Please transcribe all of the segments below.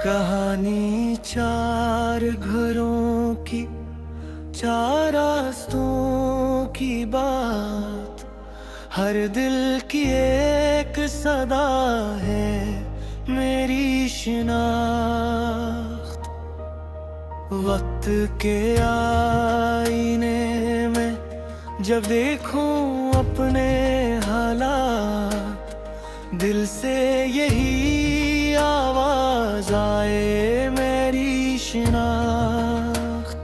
कहानी चार घरों की, चार रास्तों की बात, हर दिल की एक सदा है मेरी शिनाख्त। वक्त के आईने में जब देखूं अपने हालात, दिल से यही आवाज आए मेरी शिनाख्त।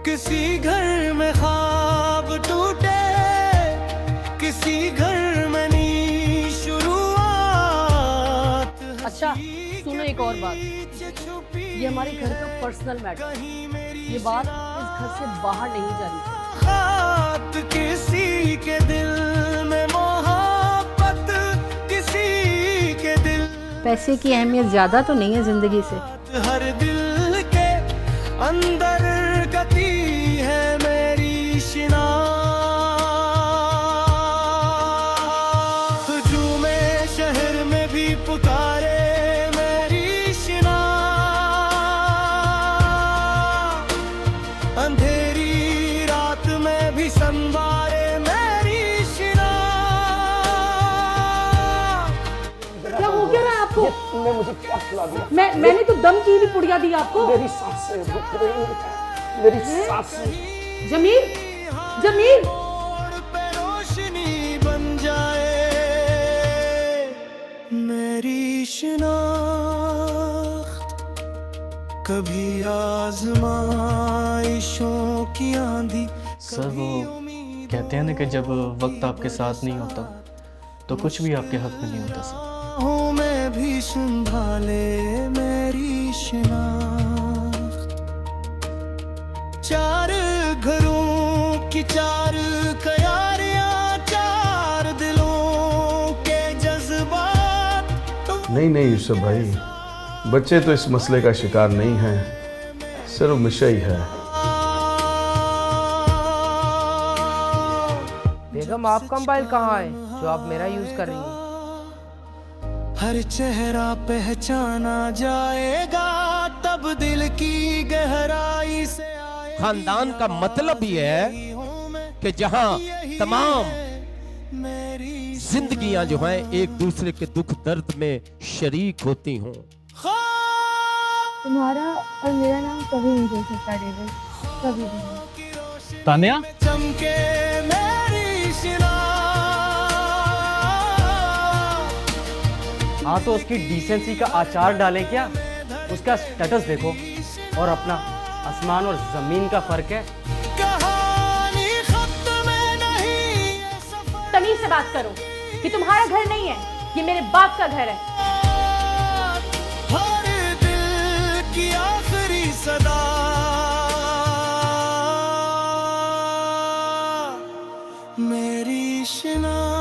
किसी घर में ख्वाब टूटे, किसी घर में नी शुरुआत। अच्छा सुनो एक और बात, ये हमारे घर का पर्सनल मैटर, ये बात इस घर से बाहर नहीं जानी चाहिए। खात किसी के दिल में मोहब्बत, किसी के दिल। पैसे की अहमियत ज्यादा तो नहीं है जिंदगी से। हर दिल के अंदर गति है मेरी शिनाख्त। जुमे शहर में भी पुकारे मेरी शिनाख्त, अंधेरी रात में भी संवारे मेरी शिनाख्त। क्या हो क्या रहा है आपको? तुमने मुझे क्या खिला दिया? मैंने तो दम की भी पुड़िया दी आपको। मेरी सांसें रुक रही हैं, मेरी सांसें। जमील, जमील, मोड़ पे रोशनी बन जाए मेरी शिनाख्त। कभी आजमाइशों की आंधी। सर वो कहते हैं ना कि जब वक्त आपके साथ नहीं होता तो कुछ भी आपके हक में नहीं होता सर। हूँ मैं भी संभाले मेरी शिनाख्त। चार घरों की चार कयारियां, चार दिलों के जज्बात। नहीं नहीं यूसुफ भाई, बच्चे तो इस मसले का शिकार नहीं हैं, सिर्फ मिशा ही है। बेगम आपका मोबाइल कहाँ है जो आप मेरा यूज कर रही हैं? हर चेहरा पहचाना जाएगा तब दिल की गहराई से आए। खानदान का मतलब ही है कि जहां तमाम जिंदगियां जो हैं एक दूसरे के दुख दर्द में शरीक होती हों। तुम्हारा और मेरा नाम कभी नहीं हो सकता डेविड, कभी भी नहीं। तानिया, चमके मेरी शिनाख्त। हाँ तो उसकी डिसेंसी का आचार डालें क्या? उसका स्टेटस देखो और अपना आसमान और जमीन का फर्क है। कहानी खत्म नहीं ये सफर। तमीज से बात करो, ये तुम्हारा घर नहीं है, ये मेरे बाप का घर है। हर दिल की आखिरी सदा मेरी शिनाख्त।